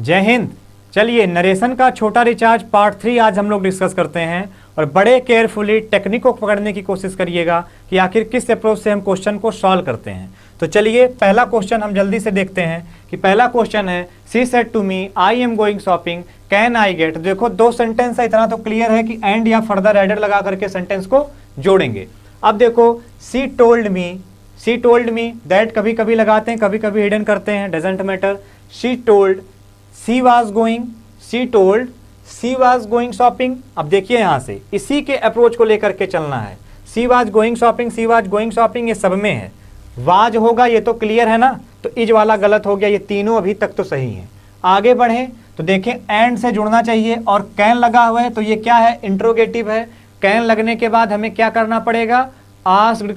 जय हिंद। चलिए नरेशन का छोटा रिचार्ज पार्ट 3 आज हम लोग डिस्कस करते हैं और बड़े केयरफुली टेक्निक को पकड़ने की कोशिश करिएगा कि आखिर किस अप्रोच से हम क्वेश्चन को सॉल्व करते हैं। तो चलिए पहला क्वेश्चन हम जल्दी से देखते हैं कि पहला क्वेश्चन है she said to me I am going shopping can I get. देखो दो सेंटेंस है, इतना तो क्लियर है कि एंड या फर्दर एडर लगा करके सेंटेंस को जोड़ेंगे। अब देखो शी टोल्ड मी दैट कभी कभी लगाते हैं, कभी कभी हिडन करते हैं, doesn't matter. She told she told she was going shopping. अब देखिए यहाँ से इसी के अप्रोच को लेकर के चलना है। शी वाज गोइंग शॉपिंग ये सब में है, वाज होगा ये तो क्लियर है ना, तो इज वाला गलत हो गया। ये तीनों अभी तक तो सही है। आगे बढ़े तो देखें एंड से जुड़ना चाहिए और कैन लगा हुआ है तो ये क्या है, इंट्रोगेटिव है। कैन लगने के बाद हमें क्या करना पड़ेगा, आस्क्ड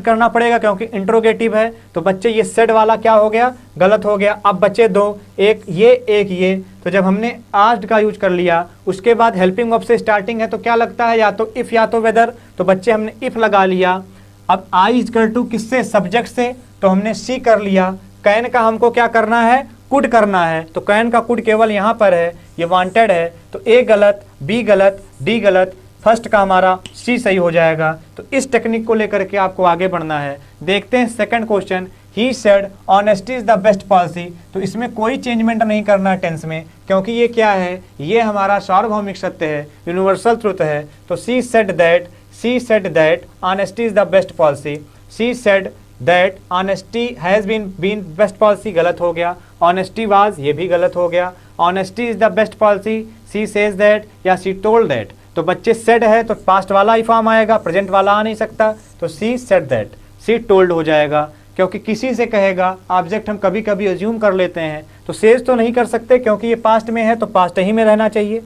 करना पड़ेगा क्योंकि इंट्रोगेटिव है। तो बच्चे ये सेड वाला क्या हो गया, गलत हो गया। अब बच्चे दो, एक ये, तो जब हमने आस्क्ड का यूज कर लिया उसके बाद हेल्पिंग वर्ब से स्टार्टिंग है तो क्या लगता है, या तो इफ या तो वेदर। तो बच्चे हमने इफ लगा लिया। अब आई इज इक्वल टू किससे, सब्जेक्ट से, तो हमने सी कर लिया। कैन का हमको क्या करना है, कुड करना है। तो कैन का कुड केवल यहाँ पर है, ये वांटेड है। तो ए गलत, बी गलत, डी गलत, फर्स्ट का हमारा सी सही हो जाएगा। तो इस टेक्निक को लेकर के आपको आगे बढ़ना है। देखते हैं second question. He said honesty is the best policy. तो इसमें कोई चेंजमेंट नहीं करना है टेंस में, क्योंकि ये क्या है, ये हमारा सार्वभौमिक सत्य है, यूनिवर्सल ट्रुथ है। तो she said that honesty is the best policy. She said that honesty has been best policy, गलत हो गया। ऑनेस्टी वाज, ये भी गलत हो गया। Honesty is the best policy, she says that या शी टोल्ड दैट। तो बच्चे सेड है तो पास्ट वाला ही फॉर्म आएगा, प्रेजेंट वाला आ नहीं सकता। तो she said that, she told हो जाएगा, क्योंकि किसी से कहेगा ऑब्जेक्ट हम कभी कभी अज्यूम कर लेते हैं। तो सेज तो नहीं कर सकते क्योंकि ये पास्ट में है तो पास्ट ही में रहना चाहिए।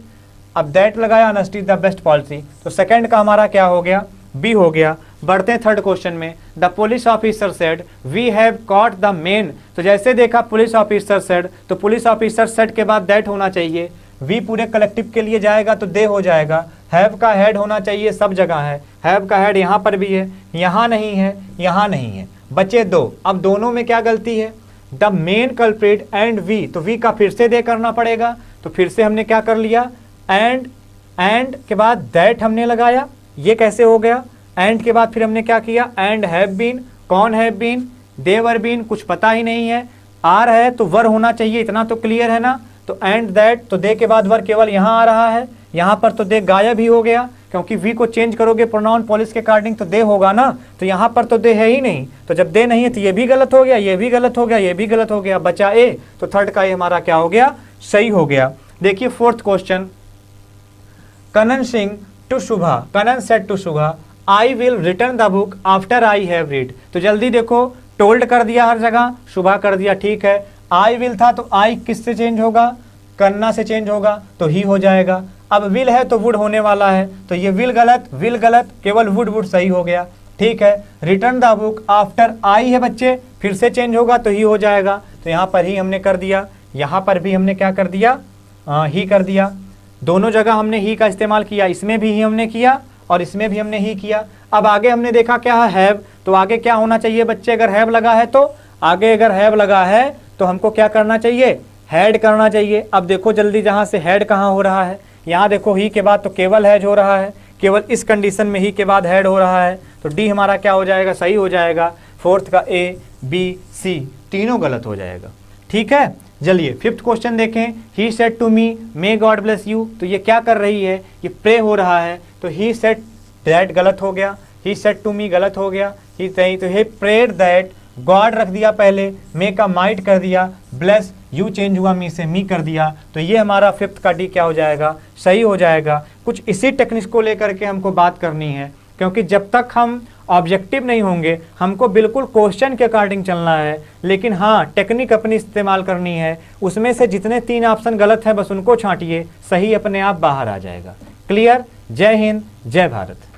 अब दैट लगाया, honesty is the best policy. तो सेकंड का हमारा क्या हो गया, बी हो गया। बढ़ते हैं थर्ड क्वेश्चन में। The police officer said we have caught the man. तो जैसे देखा पुलिस ऑफिसर सेड, तो पुलिस ऑफिसर सेड के बाद दैट होना चाहिए। वी पूरे कलेक्टिव के लिए जाएगा तो दे हो जाएगा। हैव का हेड होना चाहिए, सब जगह है। हैव का हेड यहाँ पर भी है, यहाँ नहीं है, यहाँ नहीं है। बचे दो। अब दोनों में क्या गलती है, the main culprit and we. तो वी का फिर से दे करना पड़ेगा। तो फिर से हमने क्या कर लिया, एंड के बाद दैट हमने लगाया। ये कैसे हो गया, एंड के बाद फिर हमने क्या किया, एंड हैव बीन। कौन have been, they were been, कुछ पता ही नहीं है। आर है तो वर होना चाहिए, इतना तो क्लियर है ना। तो एंड दैट, तो दे के बाद वर केवल यहाँ आ रहा है, यहाँ पर तो दे गायब ही हो गया, क्योंकि वी को चेंज करोगे प्रोनाउन पॉलिश के अकॉर्डिंग तो दे होगा ना। तो यहाँ पर तो दे है ही नहीं, तो जब दे नहीं है तो ये भी गलत हो गया, ये भी गलत हो गया, ये भी गलत हो गया। बचा ए, तो थर्ड का ये हमारा क्या हो गया, सही हो गया। देखिए fourth question. Kanan said to Shubha I will return the book after I have read. तो जल्दी देखो, टोल्ड कर दिया हर जगह, शुभा कर दिया, ठीक है। आई विल था तो आई किससे चेंज होगा, करना से चेंज होगा, तो ही हो जाएगा। अब विल है तो वुड होने वाला है, तो ये विल गलत, केवल वुड सही हो गया, ठीक है। रिटर्न द बुक आफ्टर आई है बच्चे, फिर से चेंज होगा तो ही हो जाएगा। तो यहाँ पर ही हमने कर दिया, यहाँ पर भी हमने क्या कर दिया, ही कर दिया। दोनों जगह हमने ही का इस्तेमाल किया, इसमें भी ही हमने किया और इसमें भी हमने ही किया। अब आगे हमने देखा क्या है, हैव। तो आगे क्या होना चाहिए बच्चे, अगर हैव लगा है तो आगे अगर हैव लगा है तो हमको क्या करना चाहिए, हैड करना चाहिए। अब देखो जल्दी, जहाँ से हैड कहाँ हो रहा है, यहाँ देखो ही के बाद तो केवल हैज हो रहा है, केवल इस कंडीशन में ही के बाद हैड हो रहा है। तो डी हमारा क्या हो जाएगा, सही हो जाएगा। फोर्थ का ए, बी, सी तीनों गलत हो जाएगा, ठीक है। चलिए फिफ्थ क्वेश्चन देखें। He said to me may God bless you. तो ये क्या कर रही है, ये प्रे हो रहा है। तो ही सेड दैट गलत हो गया, ही सेड टू मी गलत हो गया, ही सही। तो हे प्रेड दैट, गॉड रख दिया पहले, मे का माइट कर दिया, ब्लेस यू चेंज हुआ, मी से मी कर दिया। तो ये हमारा फिफ्थ का डी क्या हो जाएगा, सही हो जाएगा। कुछ इसी टेक्निक को लेकर के हमको बात करनी है, क्योंकि जब तक हम ऑब्जेक्टिव नहीं होंगे हमको बिल्कुल क्वेश्चन के अकॉर्डिंग चलना है। लेकिन हाँ, टेक्निक अपनी इस्तेमाल करनी है। उसमें से जितने 3 ऑप्शन गलत है बस उनको छांटिए, सही अपने आप बाहर आ जाएगा। क्लियर। जय हिंद, जय भारत।